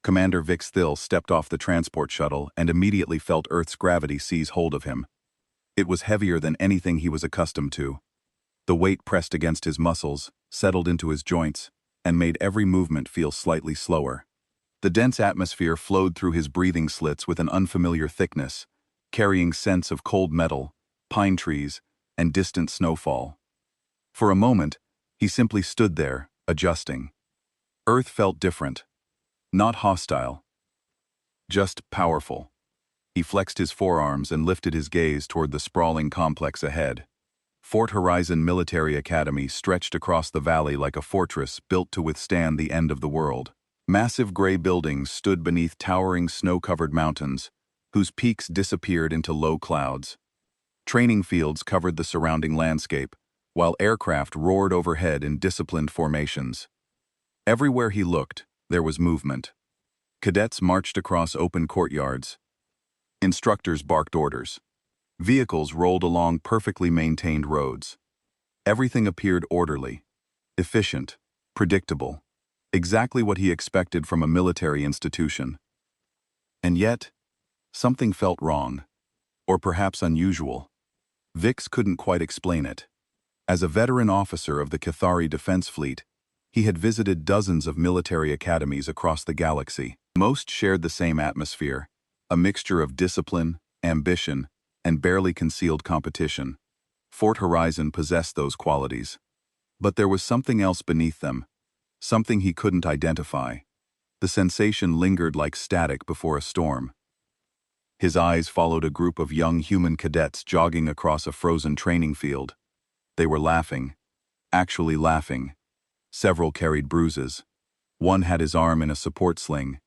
Commander Vix Thill stepped off the transport shuttle and immediately felt Earth's gravity seize hold of him. It was heavier than anything he was accustomed to. The weight pressed against his muscles, settled into his joints, and made every movement feel slightly slower. The dense atmosphere flowed through his breathing slits with an unfamiliar thickness, carrying scents of cold metal, pine trees, and distant snowfall. For a moment, he simply stood there, adjusting. Earth felt different. Not hostile. Just powerful. He flexed his forearms and lifted his gaze toward the sprawling complex ahead. Fort Horizon Military Academy stretched across the valley like a fortress built to withstand the end of the world. Massive gray buildings stood beneath towering snow-covered mountains, whose peaks disappeared into low clouds. Training fields covered the surrounding landscape, while aircraft roared overhead in disciplined formations. Everywhere he looked, there was movement. Cadets marched across open courtyards. Instructors barked orders. Vehicles rolled along perfectly maintained roads. Everything appeared orderly, efficient, predictable, exactly what he expected from a military institution. And yet, something felt wrong, or perhaps unusual. Vix couldn't quite explain it. As a veteran officer of the Cathari Defense Fleet, he had visited dozens of military academies across the galaxy. Most shared the same atmosphere, a mixture of discipline, ambition, and barely concealed competition. Fort Horizon possessed those qualities. But there was something else beneath them, something he couldn't identify. The sensation lingered like static before a storm. His eyes followed a group of young human cadets jogging across a frozen training field. They were laughing. Actually laughing. Several carried bruises. One had his arm in a support sling.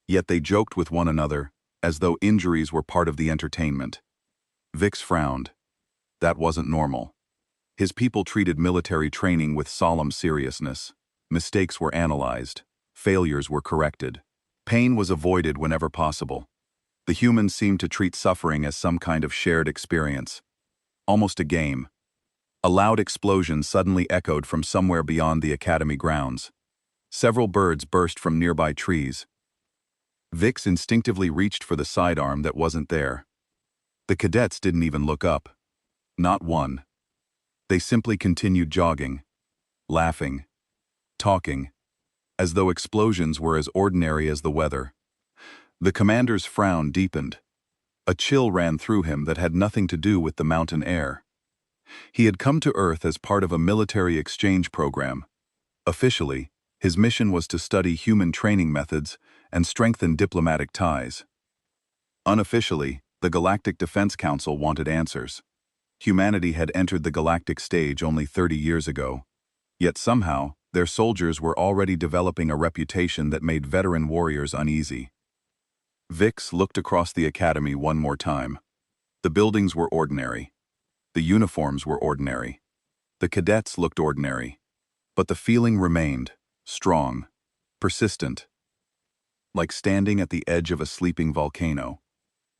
Yet they joked with one another, as though injuries were part of the entertainment. Vix frowned. That wasn't normal. His people treated military training with solemn seriousness. Mistakes were analyzed. Failures were corrected. Pain was avoided whenever possible. The humans seemed to treat suffering as some kind of shared experience. Almost a game. A loud explosion suddenly echoed from somewhere beyond the academy grounds. Several birds burst from nearby trees. Vix instinctively reached for the sidearm that wasn't there. The cadets didn't even look up. Not one. They simply continued jogging, laughing, talking, as though explosions were as ordinary as the weather. The commander's frown deepened. A chill ran through him that had nothing to do with the mountain air. He had come to Earth as part of a military exchange program. Officially, his mission was to study human training methods and strengthen diplomatic ties. Unofficially, the Galactic Defense Council wanted answers. Humanity had entered the galactic stage only 30 years ago. Yet somehow, their soldiers were already developing a reputation that made veteran warriors uneasy. Vix looked across the academy one more time. The buildings were ordinary. The uniforms were ordinary. The cadets looked ordinary. But the feeling remained, strong, persistent, like standing at the edge of a sleeping volcano.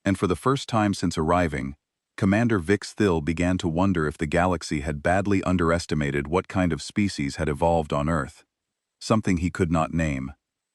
And for the first time since arriving, Commander Vix Thill began to wonder if the galaxy had badly underestimated what kind of species had evolved on Earth. Something he could not name.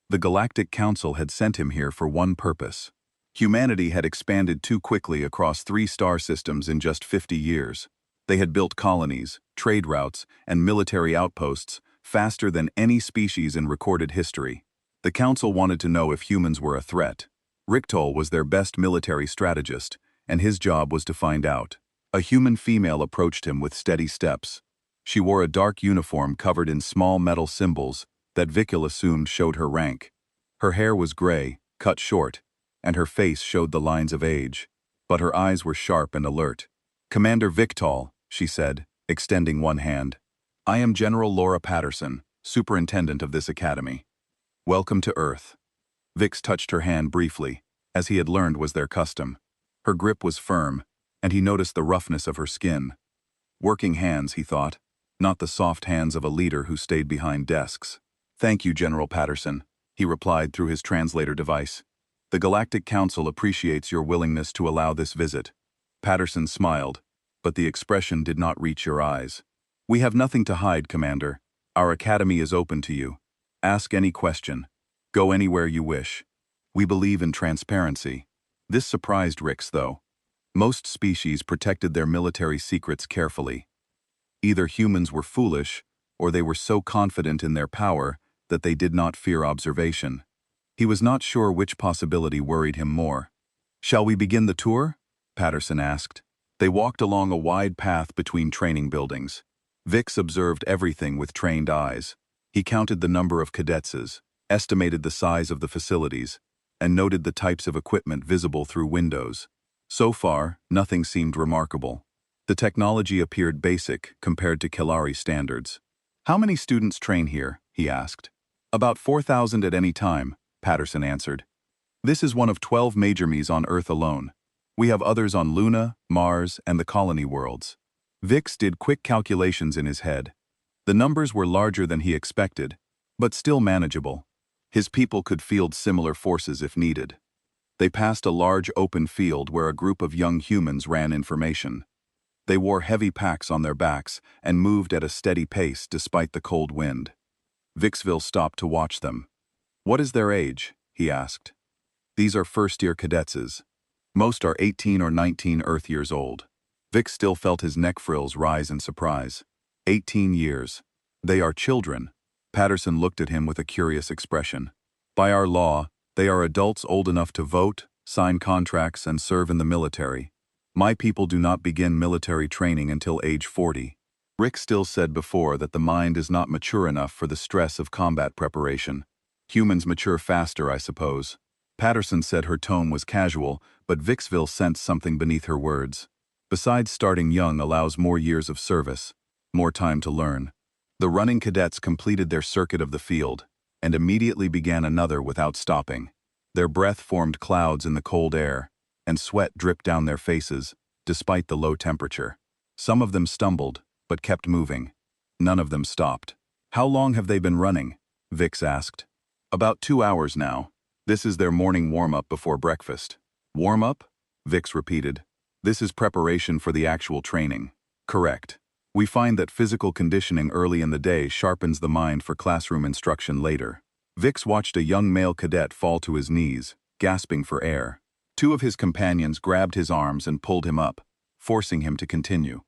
The Galactic Council had sent him here for one purpose. Humanity had expanded too quickly across 3 star systems in just 50 years. They had built colonies, trade routes, and military outposts faster than any species in recorded history. The Council wanted to know if humans were a threat. Richtol was their best military strategist, and his job was to find out. A human female approached him with steady steps. She wore a dark uniform covered in small metal symbols that Vikil assumed showed her rank. Her hair was gray, cut short, and her face showed the lines of age, but her eyes were sharp and alert. "Commander Victol," she said, extending one hand. "I am General Laura Patterson, superintendent of this academy. Welcome to Earth." Vix touched her hand briefly, as he had learned was their custom. Her grip was firm, and he noticed the roughness of her skin. Working hands, he thought, not the soft hands of a leader who stayed behind desks. "Thank you, General Patterson," he replied through his translator device. "The Galactic Council appreciates your willingness to allow this visit." Patterson smiled, but the expression did not reach your eyes. "We have nothing to hide, Commander. Our academy is open to you. Ask any question. Go anywhere you wish. We believe in transparency. This surprised Rix, though. Most species protected their military secrets carefully. Either humans were foolish, or they were so confident in their power that they did not fear observation. He was not sure which possibility worried him more. "Shall we begin the tour?" Patterson asked. They walked along a wide path between training buildings. Vix observed everything with trained eyes. He counted the number of cadetses, estimated the size of the facilities, and noted the types of equipment visible through windows. So far, nothing seemed remarkable. The technology appeared basic compared to Kelari standards. "How many students train here?" he asked. "About 4,000 at any time," Patterson answered. "This is one of 12 major MEs on Earth alone. We have others on Luna, Mars, and the colony worlds." Vix did quick calculations in his head. The numbers were larger than he expected, but still manageable. His people could field similar forces if needed. They passed a large open field where a group of young humans ran information. They wore heavy packs on their backs and moved at a steady pace despite the cold wind. Vixville stopped to watch them. "What is their age?" he asked. "These are first-year cadetses. Most are 18 or 19 Earth years old." Vix still felt his neck frills rise in surprise. 18 years. They are children. Patterson looked at him with a curious expression. "By our law, they are adults old enough to vote, sign contracts, and serve in the military. My people do not begin military training until age 40. Rick still said before that the mind is not mature enough for the stress of combat preparation. Humans mature faster, I suppose. Patterson said her tone was casual, but Vixville sensed something beneath her words. Besides, starting young allows more years of service, more time to learn. The running cadets completed their circuit of the field, and immediately began another without stopping. Their breath formed clouds in the cold air, and sweat dripped down their faces, despite the low temperature. Some of them stumbled, but kept moving. None of them stopped. "How long have they been running?" Vix asked. "About 2 hours now. This is their morning warm-up before breakfast." "Warm-up?" Vix repeated. "This is preparation for the actual training." "Correct. We find that physical conditioning early in the day sharpens the mind for classroom instruction later." Vix watched a young male cadet fall to his knees, gasping for air. Two of his companions grabbed his arms and pulled him up, forcing him to continue.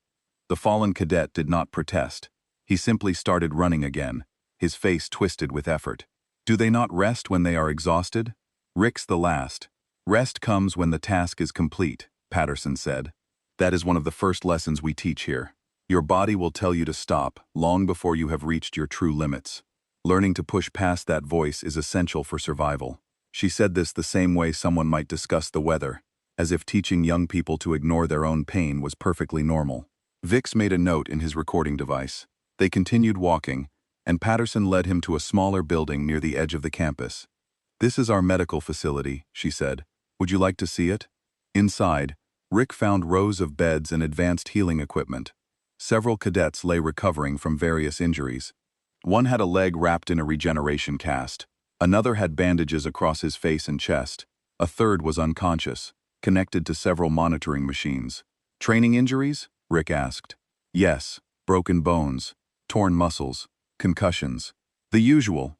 The fallen cadet did not protest. He simply started running again, his face twisted with effort. "Do they not rest when they are exhausted?" "Rick's the last. Rest comes when the task is complete," Patterson said. "That is one of the first lessons we teach here. Your body will tell you to stop long before you have reached your true limits. Learning to push past that voice is essential for survival." She said this the same way someone might discuss the weather, as if teaching young people to ignore their own pain was perfectly normal. Vix made a note in his recording device. They continued walking, and Patterson led him to a smaller building near the edge of the campus. "This is our medical facility," she said. "Would you like to see it?" Inside, Rick found rows of beds and advanced healing equipment. Several cadets lay recovering from various injuries. One had a leg wrapped in a regeneration cast. Another had bandages across his face and chest. A third was unconscious, connected to several monitoring machines. "Training injuries?" Rick asked. "Yes, broken bones, torn muscles, concussions. The usual,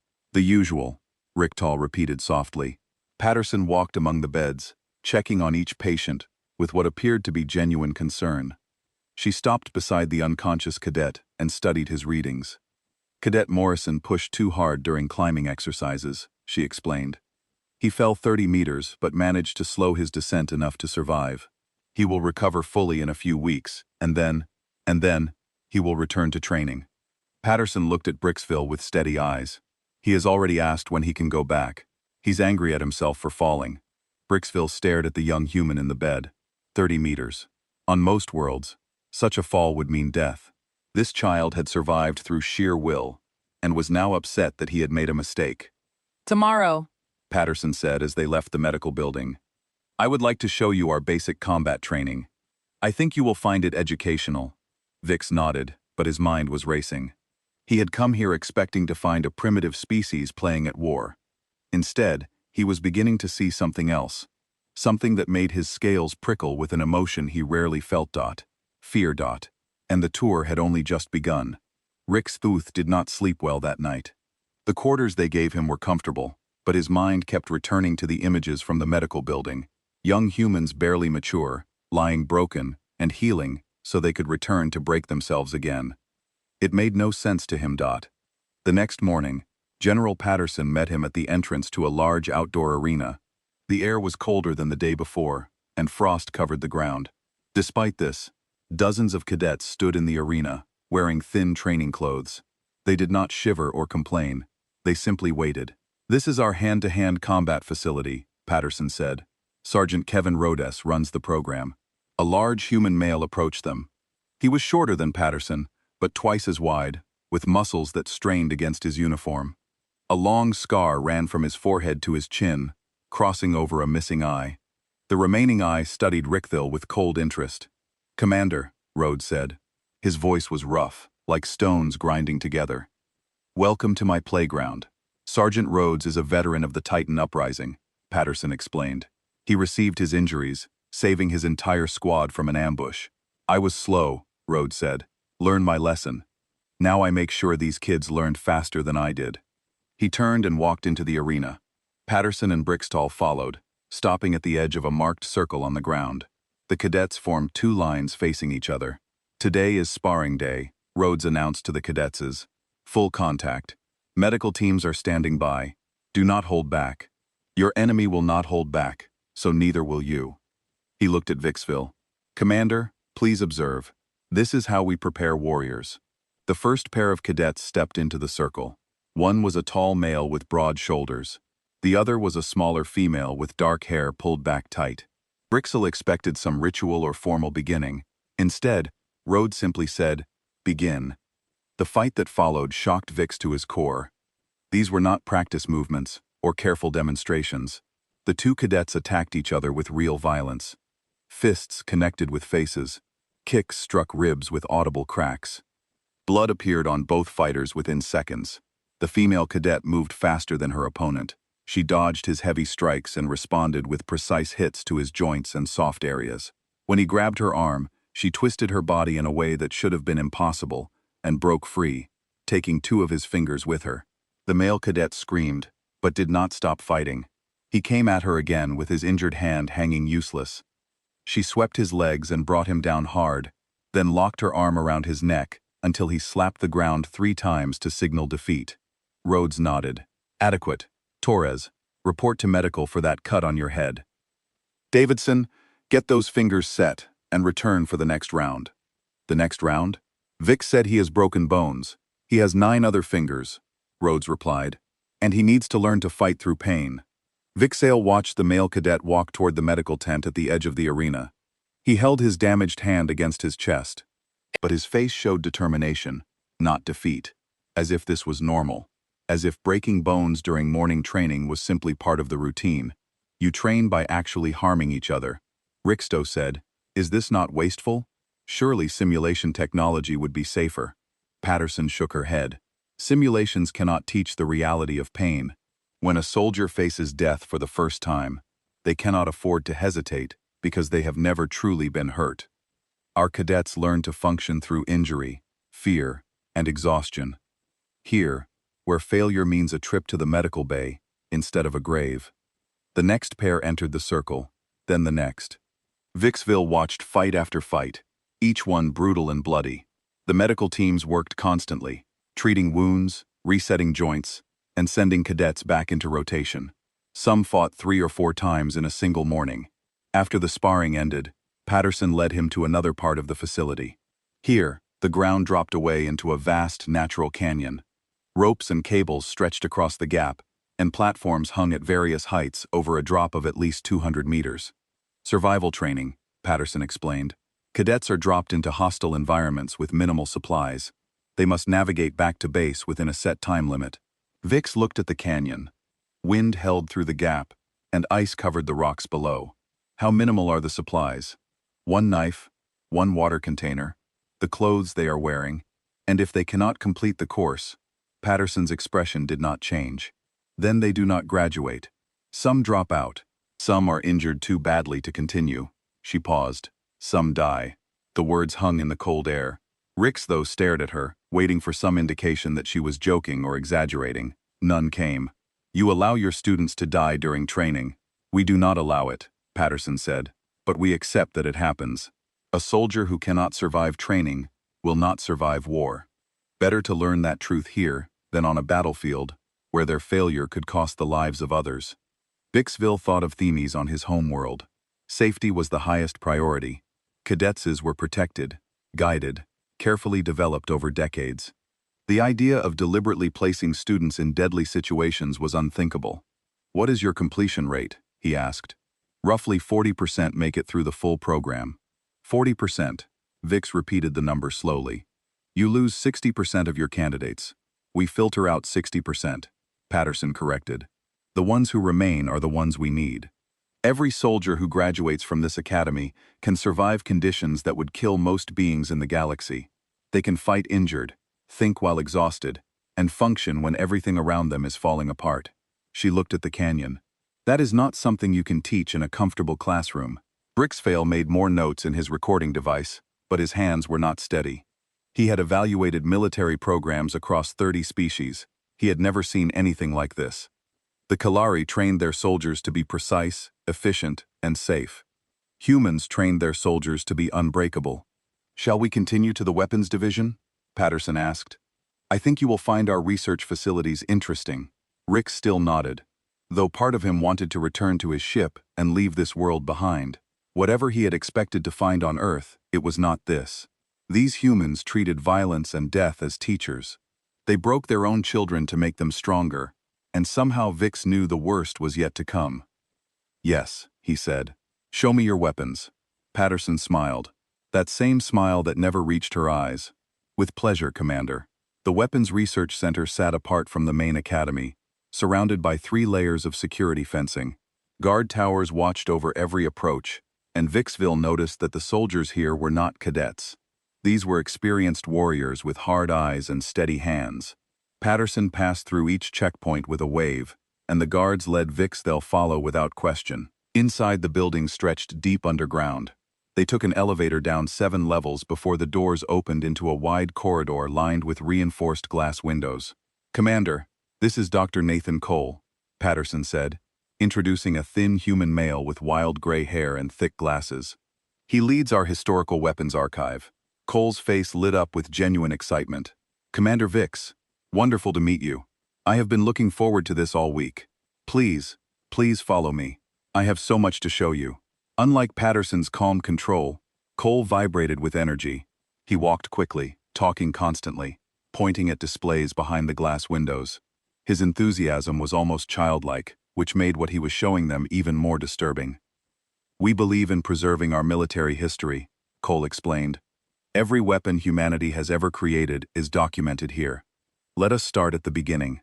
Ricktal repeated softly. Patterson walked among the beds, checking on each patient with what appeared to be genuine concern. She stopped beside the unconscious cadet and studied his readings. "Cadet Morrison pushed too hard during climbing exercises," she explained. "He fell 30 meters but managed to slow his descent enough to survive. He will recover fully in a few weeks, and then, he will return to training." Patterson looked at Brixville with steady eyes. "He has already asked when he can go back. He's angry at himself for falling." Brixville stared at the young human in the bed. 30 meters. On most worlds, such a fall would mean death. This child had survived through sheer will, and was now upset that he had made a mistake. "Tomorrow," Patterson said as they left the medical building. "I would like to show you our basic combat training. I think you will find it educational." Vix nodded, but his mind was racing. He had come here expecting to find a primitive species playing at war. Instead, he was beginning to see something else. Something that made his scales prickle with an emotion he rarely felt. Fear. And the tour had only just begun. Rick Thuth did not sleep well that night. The quarters they gave him were comfortable, but his mind kept returning to the images from the medical building. Young humans barely mature, lying broken, and healing so they could return to break themselves again. It made no sense to him. The next morning, General Patterson met him at the entrance to a large outdoor arena. The air was colder than the day before, and frost covered the ground. Despite this, dozens of cadets stood in the arena, wearing thin training clothes. They did not shiver or complain. They simply waited. "This is our hand-to-hand combat facility," Patterson said. "Sergeant Kevin Rhodes runs the program." A large human male approached them. He was shorter than Patterson, but twice as wide, with muscles that strained against his uniform. A long scar ran from his forehead to his chin, crossing over a missing eye. The remaining eye studied Rickville with cold interest. "Commander," Rhodes said. His voice was rough, like stones grinding together. "Welcome to my playground. Sergeant Rhodes is a veteran of the Titan Uprising," Patterson explained. "He received his injuries, saving his entire squad from an ambush. I was slow," Rhodes said. "Learn my lesson. Now I make sure these kids learned faster than I did." He turned and walked into the arena. Patterson and Brickstall followed, stopping at the edge of a marked circle on the ground. The cadets formed two lines facing each other. "Today is sparring day," Rhodes announced to the cadets. "Full contact. Medical teams are standing by. Do not hold back. Your enemy will not hold back, so neither will you." He looked at Vicksville. "Commander, please observe. This is how we prepare warriors." The first pair of cadets stepped into the circle. One was a tall male with broad shoulders. The other was a smaller female with dark hair pulled back tight. Brickstall expected some ritual or formal beginning. Instead, Rhodes simply said, "Begin." The fight that followed shocked Vix to his core. These were not practice movements or careful demonstrations. The two cadets attacked each other with real violence. Fists connected with faces. Kicks struck ribs with audible cracks. Blood appeared on both fighters within seconds. The female cadet moved faster than her opponent. She dodged his heavy strikes and responded with precise hits to his joints and soft areas. When he grabbed her arm, she twisted her body in a way that should have been impossible, and broke free, taking two of his fingers with her. The male cadet screamed, but did not stop fighting. He came at her again with his injured hand hanging useless. She swept his legs and brought him down hard, then locked her arm around his neck until he slapped the ground 3 times to signal defeat. Rhodes nodded. "Adequate. Torres, report to medical for that cut on your head. Davidson, get those fingers set and return for the next round." "The next round?" "Vic said he has broken bones. He has 9 other fingers," Rhodes replied, "and he needs to learn to fight through pain." Vixale watched the male cadet walk toward the medical tent at the edge of the arena. He held his damaged hand against his chest, but his face showed determination, not defeat, as if this was normal, as if breaking bones during morning training was simply part of the routine. "You train by actually harming each other," Rickstow said. "Is this not wasteful? Surely simulation technology would be safer." Patterson shook her head. "Simulations cannot teach the reality of pain. When a soldier faces death for the first time, they cannot afford to hesitate because they have never truly been hurt. Our cadets learn to function through injury, fear, and exhaustion. Here, where failure means a trip to the medical bay instead of a grave." The next pair entered the circle, then the next. Vicksville watched fight after fight, each one brutal and bloody. The medical teams worked constantly, treating wounds, resetting joints, and sending cadets back into rotation. Some fought 3 or 4 times in a single morning. After the sparring ended, Patterson led him to another part of the facility. Here, the ground dropped away into a vast natural canyon. Ropes and cables stretched across the gap, and platforms hung at various heights over a drop of at least 200 meters. "Survival training," Patterson explained. "Cadets are dropped into hostile environments with minimal supplies. They must navigate back to base within a set time limit." Vix looked at the canyon. Wind held through the gap, and ice covered the rocks below. "How minimal are the supplies?" "1 knife, 1 water container, the clothes they are wearing, and if they cannot complete the course." Patterson's expression did not change. "Then they do not graduate. Some drop out. Some are injured too badly to continue." She paused. "Some die." The words hung in the cold air. Rix, though, stared at her, waiting for some indication that she was joking or exaggerating. None came. You allow your students to die during training. We do not allow it, Patterson said, but we accept that it happens. A soldier who cannot survive training will not survive war. Better to learn that truth here than on a battlefield, where their failure could cost the lives of others. Bixville thought of Themis on his home world. Safety was the highest priority. Cadetses were protected, guided, carefully developed over decades. The idea of deliberately placing students in deadly situations was unthinkable. "What is your completion rate?" he asked. "Roughly 40% make it through the full program." 40%. Vix repeated the number slowly. "You lose 60% of your candidates. We filter out 60%, Patterson corrected. "The ones who remain are the ones we need." Every soldier who graduates from this academy can survive conditions that would kill most beings in the galaxy. They can fight injured, think while exhausted, and function when everything around them is falling apart. She looked at the canyon. "That is not something you can teach in a comfortable classroom." Brixvale made more notes in his recording device, but his hands were not steady. He had evaluated military programs across 30 species. He had never seen anything like this. The Kalari trained their soldiers to be precise, efficient, and safe. Humans trained their soldiers to be unbreakable. "Shall we continue to the weapons division?" Patterson asked. "I think you will find our research facilities interesting." Rick still nodded, though part of him wanted to return to his ship and leave this world behind. Whatever he had expected to find on Earth, it was not this. These humans treated violence and death as teachers. They broke their own children to make them stronger, and somehow Vix knew the worst was yet to come. "Yes," he said. "Show me your weapons." Patterson smiled, that same smile that never reached her eyes. "With pleasure, Commander." The Weapons Research Center sat apart from the main academy, surrounded by 3 layers of security fencing. Guard towers watched over every approach, and Vixville noticed that the soldiers here were not cadets. These were experienced warriors with hard eyes and steady hands. Patterson passed through each checkpoint with a wave, and the guards led Vix they'll follow without question. Inside the building stretched deep underground. They took an elevator down 7 levels before the doors opened into a wide corridor lined with reinforced glass windows. "Commander, this is Dr. Nathan Cole," Patterson said, introducing a thin human male with wild gray hair and thick glasses. "He leads our historical weapons archive." Cole's face lit up with genuine excitement. "Commander Vix, wonderful to meet you. I have been looking forward to this all week. Please follow me. I have so much to show you." Unlike Patterson's calm control, Cole vibrated with energy. He walked quickly, talking constantly, pointing at displays behind the glass windows. His enthusiasm was almost childlike, which made what he was showing them even more disturbing. "We believe in preserving our military history," Cole explained. "Every weapon humanity has ever created is documented here. Let us start at the beginning."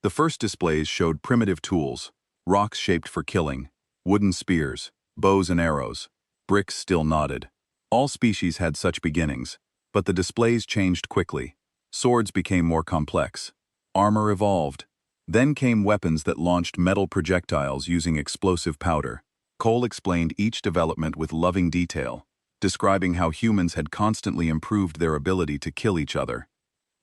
The first displays showed primitive tools, rocks shaped for killing, wooden spears, bows and arrows. Bricks still nodded. All species had such beginnings, but the displays changed quickly. Swords became more complex. Armor evolved. Then came weapons that launched metal projectiles using explosive powder. Cole explained each development with loving detail, describing how humans had constantly improved their ability to kill each other.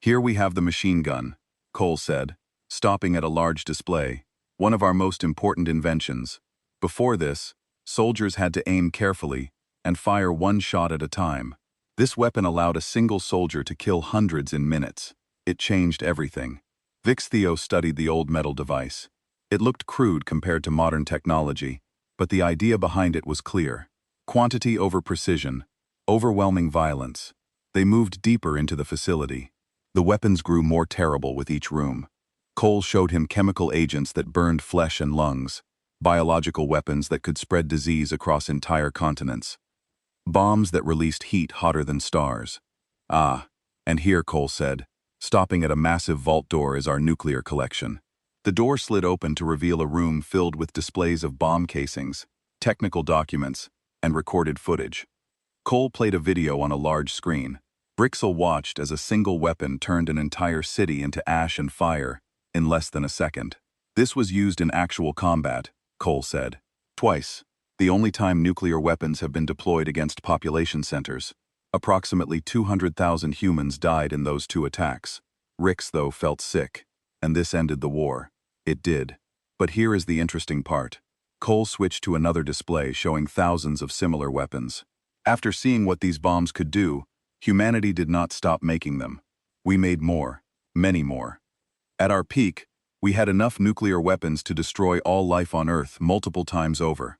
"Here we have the machine gun," Cole said, stopping at a large display, "one of our most important inventions. Before this, soldiers had to aim carefully and fire one shot at a time. This weapon allowed a single soldier to kill hundreds in minutes. It changed everything." Vix Theo studied the old metal device. It looked crude compared to modern technology, but the idea behind it was clear. Quantity over precision, overwhelming violence. They moved deeper into the facility. The weapons grew more terrible with each room. Cole showed him chemical agents that burned flesh and lungs, biological weapons that could spread disease across entire continents, bombs that released heat hotter than stars. "Ah, and here," Cole said, stopping at a massive vault door, "is our nuclear collection." The door slid open to reveal a room filled with displays of bomb casings, technical documents, and recorded footage. Cole played a video on a large screen. Brixel watched as a single weapon turned an entire city into ash and fire in less than a second. "This was used in actual combat," Cole said. "Twice. The only time nuclear weapons have been deployed against population centers. Approximately 200,000 humans died in those 2 attacks. Rix, though, felt sick, and this ended the war." It did. But here is the interesting part. Cole switched to another display showing thousands of similar weapons. After seeing what these bombs could do, humanity did not stop making them. We made more, many more. At our peak, we had enough nuclear weapons to destroy all life on Earth multiple times over.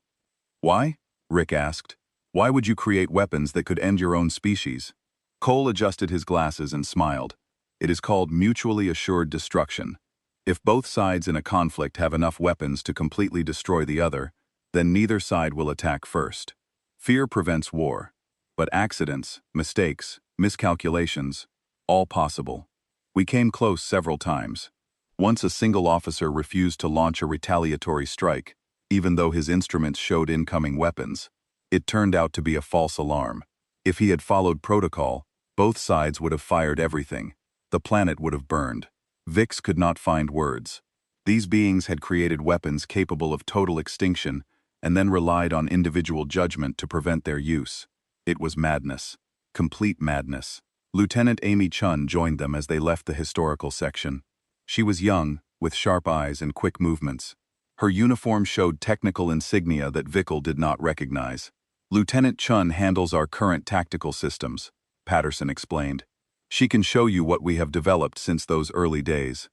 Why? Rick asked. Why would you create weapons that could end your own species? Cole adjusted his glasses and smiled. It is called mutually assured destruction. If both sides in a conflict have enough weapons to completely destroy the other, then neither side will attack first. Fear prevents war. But accidents, mistakes, miscalculations, all possible. We came close several times. Once a single officer refused to launch a retaliatory strike, even though his instruments showed incoming weapons. It turned out to be a false alarm. If he had followed protocol, both sides would have fired everything. The planet would have burned. Vix could not find words. These beings had created weapons capable of total extinction and then relied on individual judgment to prevent their use. It was madness. Complete madness. Lieutenant Amy Chun joined them as they left the historical section. She was young, with sharp eyes and quick movements. Her uniform showed technical insignia that Vickle did not recognize. Lieutenant Chun handles our current tactical systems, Patterson explained. She can show you what we have developed since those early days.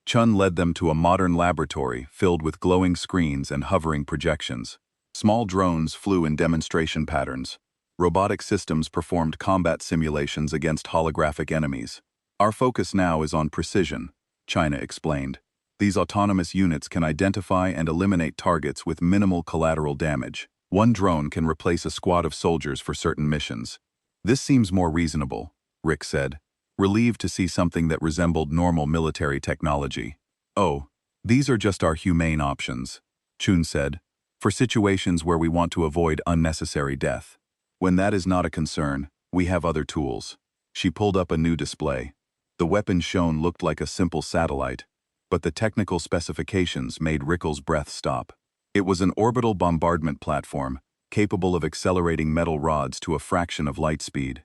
Chun led them to a modern laboratory filled with glowing screens and hovering projections. Small drones flew in demonstration patterns. Robotic systems performed combat simulations against holographic enemies. Our focus now is on precision, China explained. These autonomous units can identify and eliminate targets with minimal collateral damage. One drone can replace a squad of soldiers for certain missions. This seems more reasonable, Rick said, relieved to see something that resembled normal military technology. Oh, these are just our humane options, Chun said, for situations where we want to avoid unnecessary death. When that is not a concern, we have other tools. She pulled up a new display. The weapon shown looked like a simple satellite, but the technical specifications made Rickle's breath stop. It was an orbital bombardment platform, capable of accelerating metal rods to a fraction of light speed.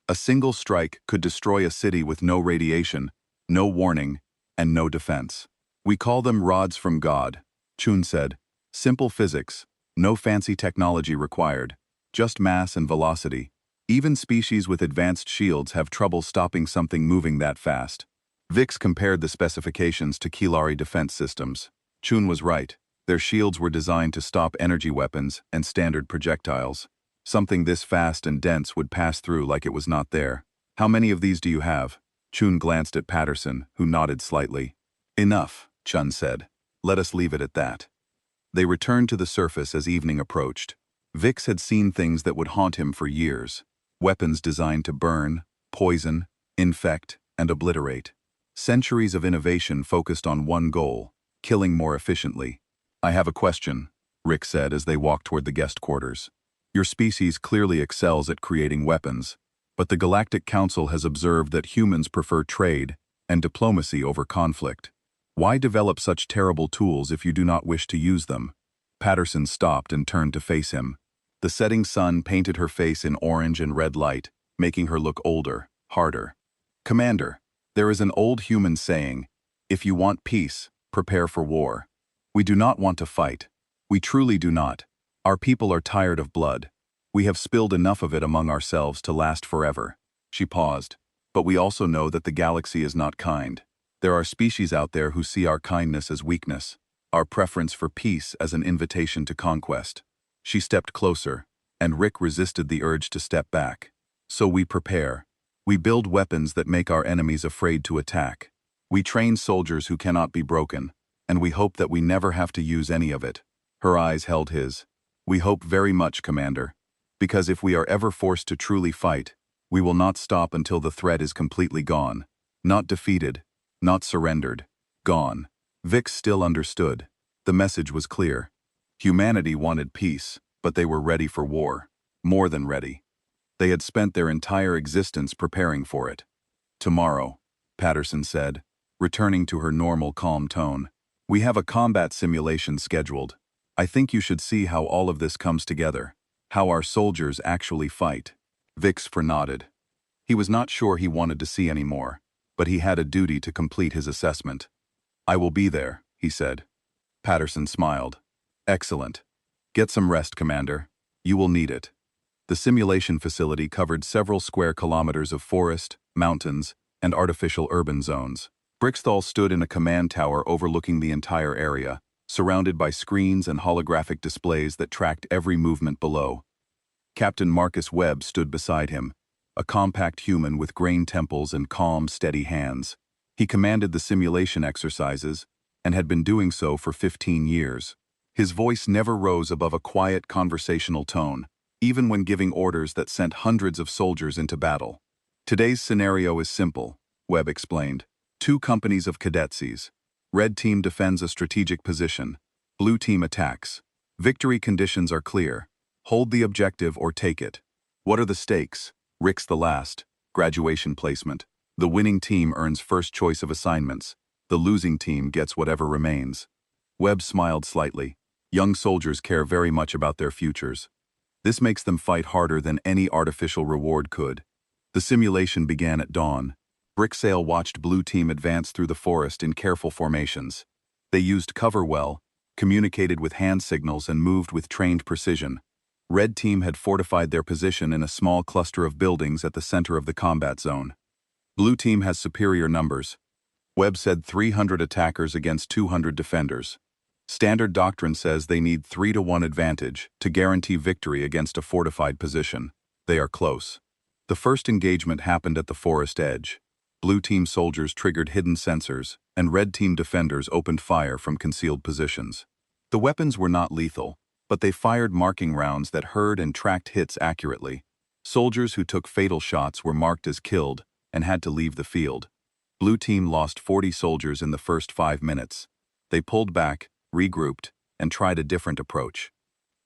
A single strike could destroy a city with no radiation, no warning, and no defense. We call them rods from God, Chun said. Simple physics, no fancy technology required, just mass and velocity. Even species with advanced shields have trouble stopping something moving that fast. Vix compared the specifications to Kilari defense systems. Chun was right. Their shields were designed to stop energy weapons and standard projectiles. Something this fast and dense would pass through like it was not there. How many of these do you have? Chun glanced at Patterson, who nodded slightly. Enough, Chun said. Let us leave it at that. They returned to the surface as evening approached. Vix had seen things that would haunt him for years. Weapons designed to burn, poison, infect, and obliterate. Centuries of innovation focused on one goal, killing more efficiently. I have a question, Rick said as they walked toward the guest quarters. Your species clearly excels at creating weapons, but the Galactic Council has observed that humans prefer trade and diplomacy over conflict. Why develop such terrible tools if you do not wish to use them? Patterson stopped and turned to face him. The setting sun painted her face in orange and red light, making her look older, harder. Commander, there is an old human saying, if you want peace, prepare for war. We do not want to fight. We truly do not. Our people are tired of blood. We have spilled enough of it among ourselves to last forever. She paused. But we also know that the galaxy is not kind. There are species out there who see our kindness as weakness, our preference for peace as an invitation to conquest. She stepped closer, and Rick resisted the urge to step back. So we prepare. We build weapons that make our enemies afraid to attack. We train soldiers who cannot be broken, and we hope that we never have to use any of it. Her eyes held his. We hope very much, Commander, because if we are ever forced to truly fight, we will not stop until the threat is completely gone. Not defeated, not surrendered, gone. Vix still understood. The message was clear. Humanity wanted peace, but they were ready for war. More than ready. They had spent their entire existence preparing for it. Tomorrow, Patterson said, returning to her normal calm tone. We have a combat simulation scheduled. I think you should see how all of this comes together. How our soldiers actually fight. Vix nodded. He was not sure he wanted to see any more, but he had a duty to complete his assessment. I will be there, he said. Patterson smiled. Excellent. Get some rest, Commander. You will need it. The simulation facility covered several square kilometers of forest, mountains, and artificial urban zones. Brixthal stood in a command tower overlooking the entire area, surrounded by screens and holographic displays that tracked every movement below. Captain Marcus Webb stood beside him, a compact human with grained temples and calm, steady hands. He commanded the simulation exercises and had been doing so for 15 years. His voice never rose above a quiet conversational tone, even when giving orders that sent hundreds of soldiers into battle. Today's scenario is simple, Webb explained. 2 companies of cadetses. Red team defends a strategic position. Blue team attacks. Victory conditions are clear. Hold the objective or take it. What are the stakes? Rick's the last. Graduation placement. The winning team earns first choice of assignments. The losing team gets whatever remains. Webb smiled slightly. Young soldiers care very much about their futures. This makes them fight harder than any artificial reward could. The simulation began at dawn. Bricksail watched Blue Team advance through the forest in careful formations. They used cover well, communicated with hand signals, and moved with trained precision. Red Team had fortified their position in a small cluster of buildings at the center of the combat zone. Blue Team has superior numbers. Webb said 300 attackers against 200 defenders. Standard doctrine says they need 3-to-1 advantage to guarantee victory against a fortified position. They are close. The first engagement happened at the forest edge. Blue Team soldiers triggered hidden sensors, and Red Team defenders opened fire from concealed positions. The weapons were not lethal, but they fired marking rounds that heard and tracked hits accurately. Soldiers who took fatal shots were marked as killed and had to leave the field. Blue Team lost 40 soldiers in the first 5 minutes. They pulled back, regrouped, and tried a different approach.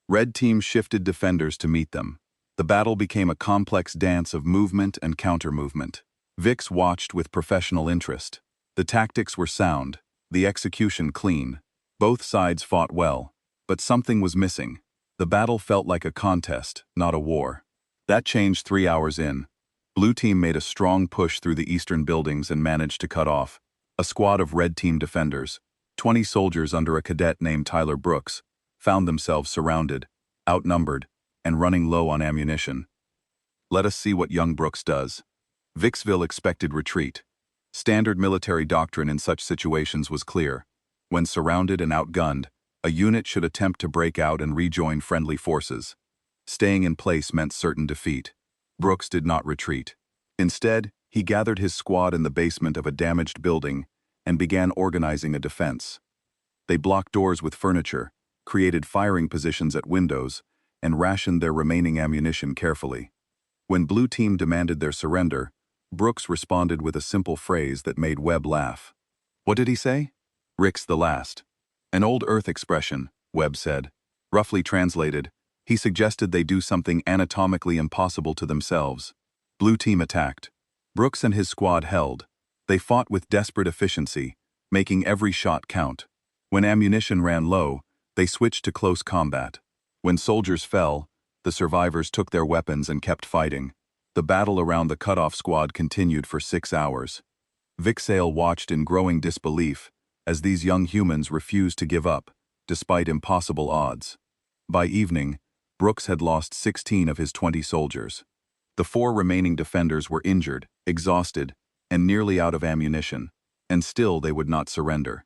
Red Team shifted defenders to meet them. The battle became a complex dance of movement and counter-movement. Vix watched with professional interest. The tactics were sound, the execution clean. Both sides fought well, but something was missing. The battle felt like a contest, not a war. That changed 3 hours in. Blue Team made a strong push through the eastern buildings and managed to cut off a squad of Red Team defenders. 20 soldiers under a cadet named Tyler Brooks found themselves surrounded, outnumbered, and running low on ammunition. Let us see what young Brooks does. Vicksville expected retreat. Standard military doctrine in such situations was clear. When surrounded and outgunned, a unit should attempt to break out and rejoin friendly forces. Staying in place meant certain defeat. Brooks did not retreat. Instead, he gathered his squad in the basement of a damaged building and began organizing a defense. They blocked doors with furniture, created firing positions at windows, and rationed their remaining ammunition carefully. When Blue Team demanded their surrender, Brooks responded with a simple phrase that made Webb laugh. What did he say? Rick's the last. An old Earth expression, Webb said. Roughly translated, he suggested they do something anatomically impossible to themselves. Blue Team attacked. Brooks and his squad held. They fought with desperate efficiency, making every shot count. When ammunition ran low, they switched to close combat. When soldiers fell, the survivors took their weapons and kept fighting. The battle around the cutoff squad continued for 6 hours. Vixale watched in growing disbelief as these young humans refused to give up, despite impossible odds. By evening, Brooks had lost 16 of his 20 soldiers. The 4 remaining defenders were injured, exhausted, and nearly out of ammunition, and still they would not surrender.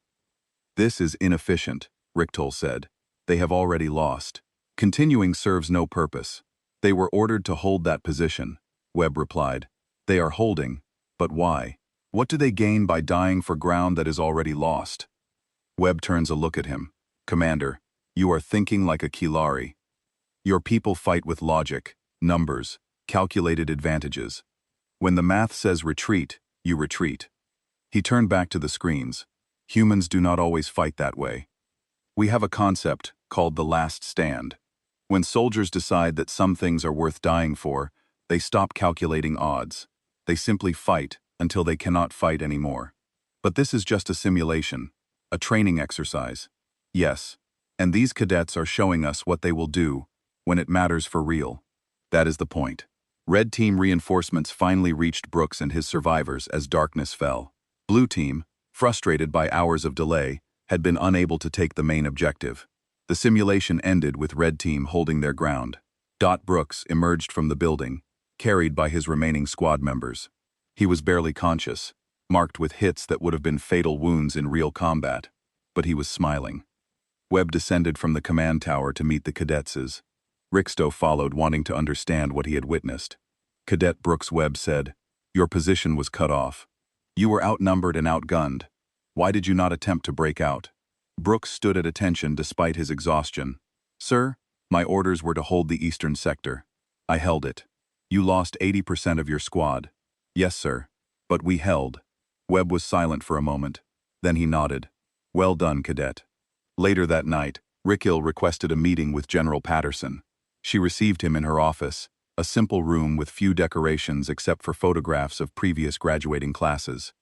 This is inefficient, Richtol said. They have already lost. Continuing serves no purpose. They were ordered to hold that position, Webb replied. They are holding, but why? What do they gain by dying for ground that is already lost? Webb turns a look at him. Commander, you are thinking like a Kilari. Your people fight with logic, numbers, calculated advantages. When the math says retreat, you retreat. He turned back to the screens. Humans do not always fight that way. We have a concept called the last stand. When soldiers decide that some things are worth dying for, they stop calculating odds. They simply fight until they cannot fight anymore. But this is just a simulation, a training exercise. Yes, and these cadets are showing us what they will do when it matters for real. That is the point. Red Team reinforcements finally reached Brooks and his survivors as darkness fell. Blue Team, frustrated by hours of delay, had been unable to take the main objective. The simulation ended with Red Team holding their ground. Brooks emerged from the building, carried by his remaining squad members. He was barely conscious, marked with hits that would have been fatal wounds in real combat, but he was smiling. Webb descended from the command tower to meet the cadets. Rickstow followed, wanting to understand what he had witnessed. Cadet Brooks Webb said, "Your position was cut off. You were outnumbered and outgunned. Why did you not attempt to break out?" Brooks stood at attention despite his exhaustion. "Sir, my orders were to hold the eastern sector. I held it. You lost 80% of your squad." "Yes, sir. But we held." Webb was silent for a moment. Then he nodded. "Well done, Cadet." Later that night, Rickhill requested a meeting with General Patterson. She received him in her office, a simple room with few decorations except for photographs of previous graduating classes.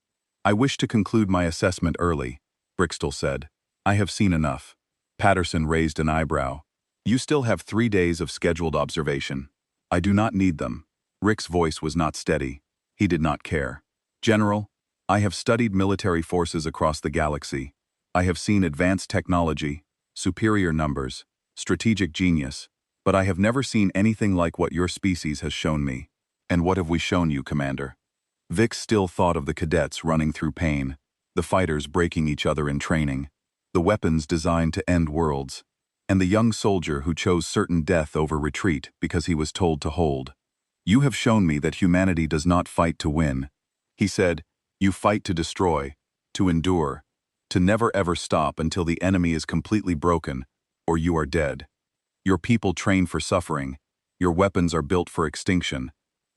"I wish to conclude my assessment early," Brickstall said. "I have seen enough." Patterson raised an eyebrow. "You still have 3 days of scheduled observation." "I do not need them." Rick's voice was not steady. He did not care. "General, I have studied military forces across the galaxy. I have seen advanced technology, superior numbers, strategic genius, but I have never seen anything like what your species has shown me." "And what have we shown you, Commander?" Vic still thought of the cadets running through pain, the fighters breaking each other in training, the weapons designed to end worlds, and the young soldier who chose certain death over retreat because he was told to hold. "You have shown me that humanity does not fight to win." He said, "You fight to destroy, to endure, to never ever stop until the enemy is completely broken, or you are dead. Your people train for suffering, your weapons are built for extinction,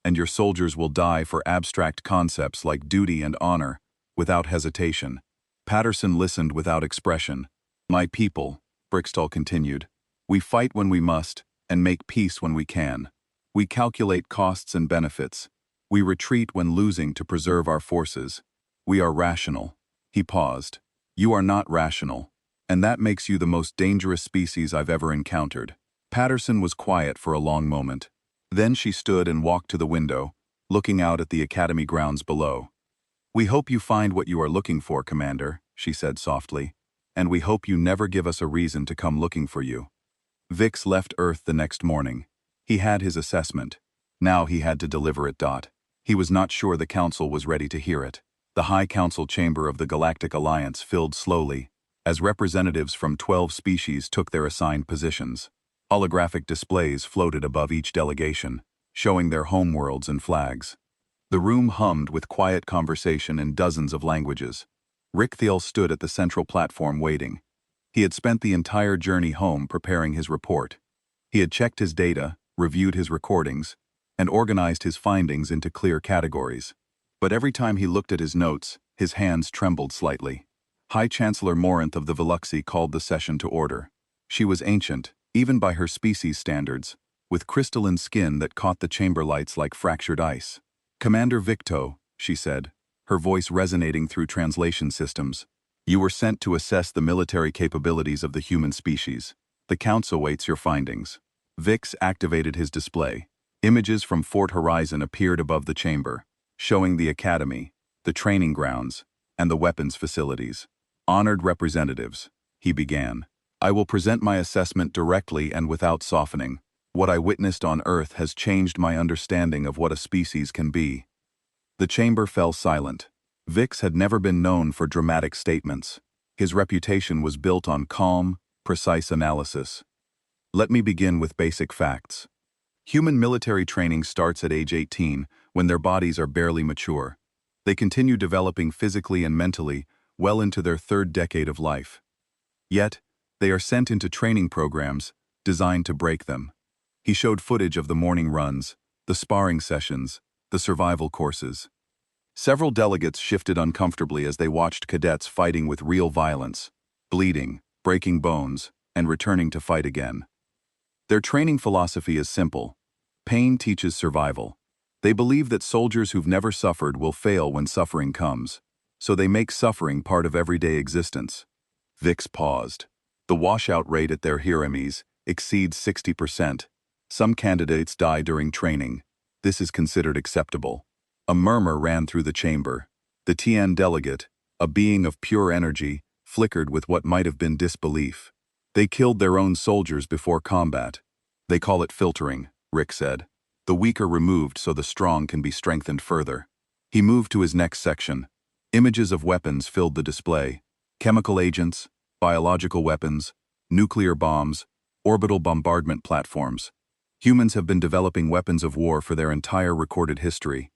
and your soldiers will die for abstract concepts like duty and honor, without hesitation." Patterson listened without expression. "My people," Brickstall continued, "we fight when we must, and make peace when we can. We calculate costs and benefits. We retreat when losing to preserve our forces. We are rational." He paused. "You are not rational, and that makes you the most dangerous species I've ever encountered." Patterson was quiet for a long moment. Then she stood and walked to the window, looking out at the academy grounds below. "We hope you find what you are looking for, Commander," she said softly, "and we hope you never give us a reason to come looking for you." Vix left Earth the next morning. He had his assessment. Now he had to deliver it. He was not sure the Council was ready to hear it. The High Council chamber of the Galactic Alliance filled slowly, as representatives from 12 species took their assigned positions. Holographic displays floated above each delegation, showing their homeworlds and flags. The room hummed with quiet conversation in dozens of languages. Rick Thiel stood at the central platform waiting. He had spent the entire journey home preparing his report. He had checked his data, reviewed his recordings, and organized his findings into clear categories. But every time he looked at his notes, his hands trembled slightly. High Chancellor Morinth of the Veluxy called the session to order. She was ancient, even by her species standards, with crystalline skin that caught the chamber lights like fractured ice. "Commander Victo," she said, her voice resonating through translation systems, "you were sent to assess the military capabilities of the human species. The Council awaits your findings." Vix activated his display. Images from Fort Horizon appeared above the chamber, showing the academy, the training grounds, and the weapons facilities. "Honored representatives," he began, "I will present my assessment directly and without softening. What I witnessed on Earth has changed my understanding of what a species can be." The chamber fell silent. Vix had never been known for dramatic statements. His reputation was built on calm, precise analysis. "Let me begin with basic facts. Human military training starts at age 18, when their bodies are barely mature. They continue developing physically and mentally well into their 3rd decade of life. Yet, they are sent into training programs designed to break them." He showed footage of the morning runs, the sparring sessions, the survival courses. Several delegates shifted uncomfortably as they watched cadets fighting with real violence, bleeding, breaking bones, and returning to fight again. Their training philosophy is simple. Pain teaches survival. They believe that soldiers who've never suffered will fail when suffering comes, so they make suffering part of everyday existence. Vix paused. The washout rate at their Hieremes exceeds 60%. Some candidates die during training. This is considered acceptable. A murmur ran through the chamber. The TN delegate, a being of pure energy, flickered with what might have been disbelief. They killed their own soldiers before combat. They call it filtering, Rick said. The weak are removed so the strong can be strengthened further. He moved to his next section. Images of weapons filled the display. Chemical agents, biological weapons, nuclear bombs, orbital bombardment platforms. Humans have been developing weapons of war for their entire recorded history.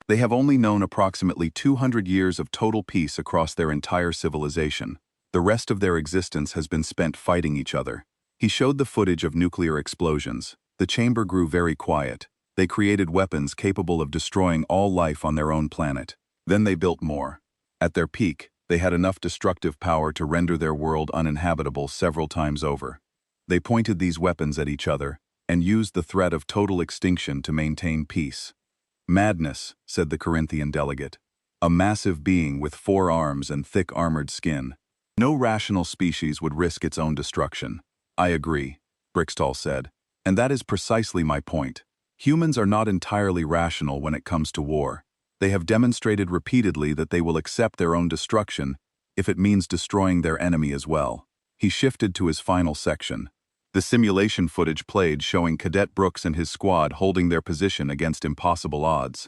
They have only known approximately 200 years of total peace across their entire civilization. The rest of their existence has been spent fighting each other. He showed the footage of nuclear explosions. The chamber grew very quiet. They created weapons capable of destroying all life on their own planet. Then they built more. At their peak, they had enough destructive power to render their world uninhabitable several times over. They pointed these weapons at each other and used the threat of total extinction to maintain peace. Madness, said the Corinthian delegate. A massive being with 4 arms and thick armored skin. No rational species would risk its own destruction. I agree, Brixtall said. And that is precisely my point. Humans are not entirely rational when it comes to war. They have demonstrated repeatedly that they will accept their own destruction if it means destroying their enemy as well. He shifted to his final section. The simulation footage played showing Cadet Brooks and his squad holding their position against impossible odds.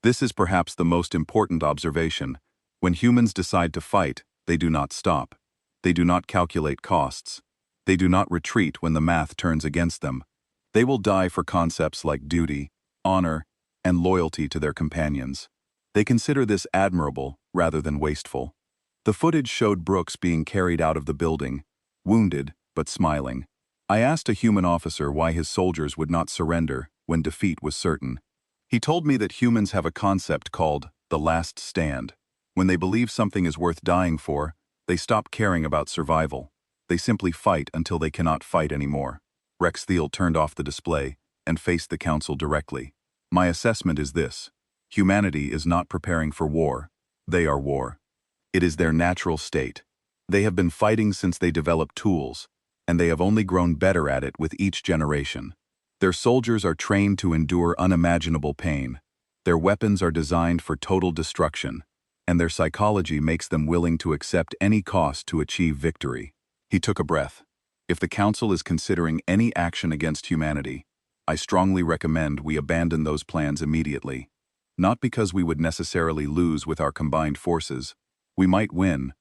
This is perhaps the most important observation. When humans decide to fight, they do not stop. They do not calculate costs. They do not retreat when the math turns against them. They will die for concepts like duty, honor, and loyalty to their companions. They consider this admirable rather than wasteful. The footage showed Brooks being carried out of the building, wounded but smiling. I asked a human officer why his soldiers would not surrender when defeat was certain. He told me that humans have a concept called the last stand. When they believe something is worth dying for, they stop caring about survival. They simply fight until they cannot fight anymore. Rex Thiel turned off the display and faced the council directly. My assessment is this. Humanity is not preparing for war. They are war. It is their natural state. They have been fighting since they developed tools, and they have only grown better at it with each generation. Their soldiers are trained to endure unimaginable pain. Their weapons are designed for total destruction, and their psychology makes them willing to accept any cost to achieve victory. He took a breath. If the Council is considering any action against humanity, I strongly recommend we abandon those plans immediately. Not because we would necessarily lose with our combined forces. We might win,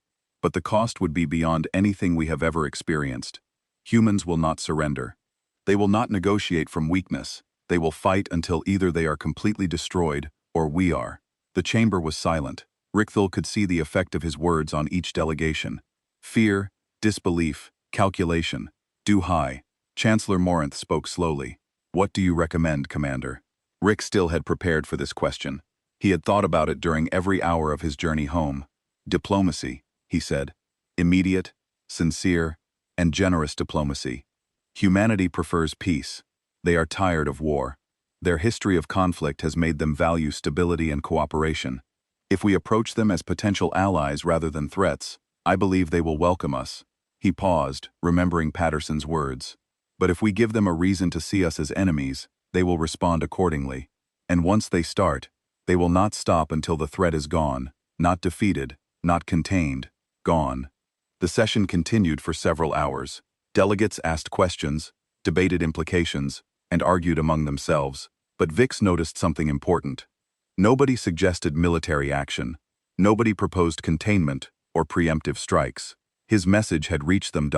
but the cost would be beyond anything we have ever experienced. Humans will not surrender. They will not negotiate from weakness. They will fight until either they are completely destroyed or we are. The chamber was silent. Rickthal could see the effect of his words on each delegation. Fear, disbelief, calculation. Do high. Chancellor Morinth spoke slowly. What do you recommend, Commander? Rick still had prepared for this question. He had thought about it during every hour of his journey home. Diplomacy, he said. Immediate, sincere, and generous diplomacy. Humanity prefers peace. They are tired of war. Their history of conflict has made them value stability and cooperation. If we approach them as potential allies rather than threats, I believe they will welcome us. He paused, remembering Patterson's words. But if we give them a reason to see us as enemies, they will respond accordingly. And once they start, they will not stop until the threat is gone, not defeated, not contained, gone. The session continued for several hours. Delegates asked questions, debated implications, and argued among themselves. But Vix noticed something important. Nobody suggested military action. Nobody proposed containment or preemptive strikes. His message had reached them.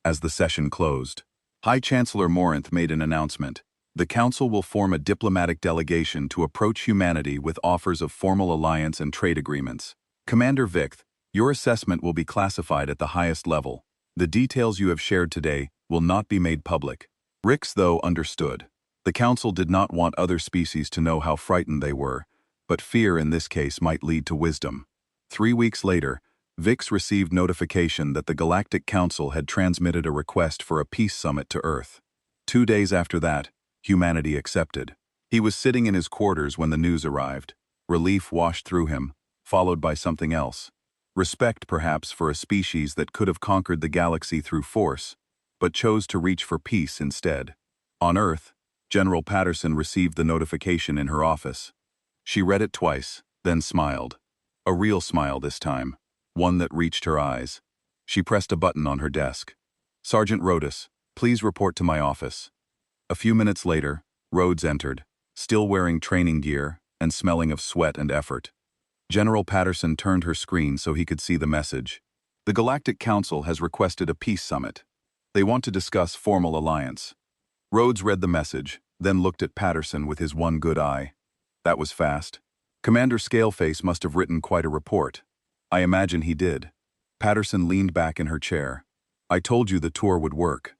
As the session closed, High Chancellor Morinth made an announcement. The Council will form a diplomatic delegation to approach humanity with offers of formal alliance and trade agreements. Commander Vict, your assessment will be classified at the highest level. The details you have shared today will not be made public. Rix, though, understood. The Council did not want other species to know how frightened they were, but fear in this case might lead to wisdom. 3 weeks later, Vix received notification that the Galactic Council had transmitted a request for a peace summit to Earth. 2 days after that, humanity accepted. He was sitting in his quarters when the news arrived. Relief washed through him, followed by something else. Respect, perhaps, for a species that could have conquered the galaxy through force, but chose to reach for peace instead. On Earth, General Patterson received the notification in her office. She read it twice, then smiled. A real smile this time, one that reached her eyes. She pressed a button on her desk. "Sergeant Rhodus, please report to my office." A few minutes later, Rhodes entered, still wearing training gear and smelling of sweat and effort. General Patterson turned her screen so he could see the message. "The Galactic Council has requested a peace summit. They want to discuss formal alliance." Rhodes read the message, then looked at Patterson with his one good eye. That was fast. Commander Scaleface must have written quite a report. I imagine he did. Patterson leaned back in her chair. "I told you the tour would work."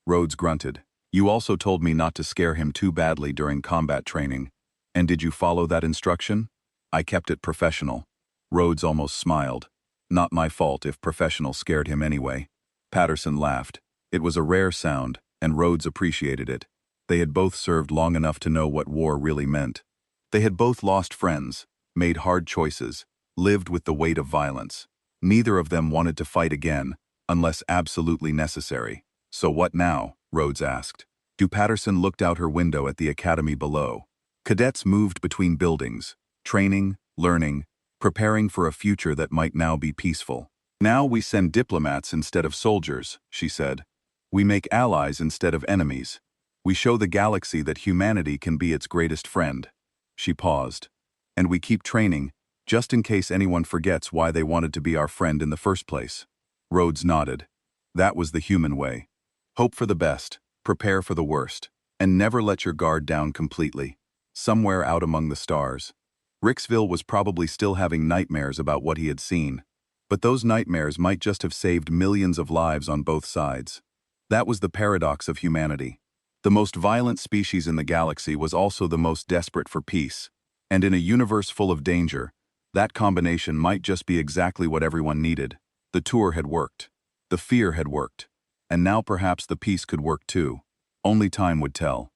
Rhodes grunted. "You also told me not to scare him too badly during combat training. And did you follow that instruction?" "I kept it professional." Rhodes almost smiled. "Not my fault if professional scared him anyway." Patterson laughed. It was a rare sound, and Rhodes appreciated it. They had both served long enough to know what war really meant. They had both lost friends, made hard choices, lived with the weight of violence. Neither of them wanted to fight again, unless absolutely necessary. "So what now?" Rhodes asked. Patterson looked out her window at the academy below. Cadets moved between buildings, training, learning, preparing for a future that might now be peaceful. "Now we send diplomats instead of soldiers," she said. "We make allies instead of enemies. We show the galaxy that humanity can be its greatest friend." She paused. "And we keep training, just in case anyone forgets why they wanted to be our friend in the first place." Rhodes nodded. That was the human way. Hope for the best, prepare for the worst, and never let your guard down completely. Somewhere out among the stars. Ricksville was probably still having nightmares about what he had seen. But those nightmares might just have saved millions of lives on both sides. That was the paradox of humanity. The most violent species in the galaxy was also the most desperate for peace. And in a universe full of danger, that combination might just be exactly what everyone needed. The tour had worked. The fear had worked. And now perhaps the peace could work too. Only time would tell.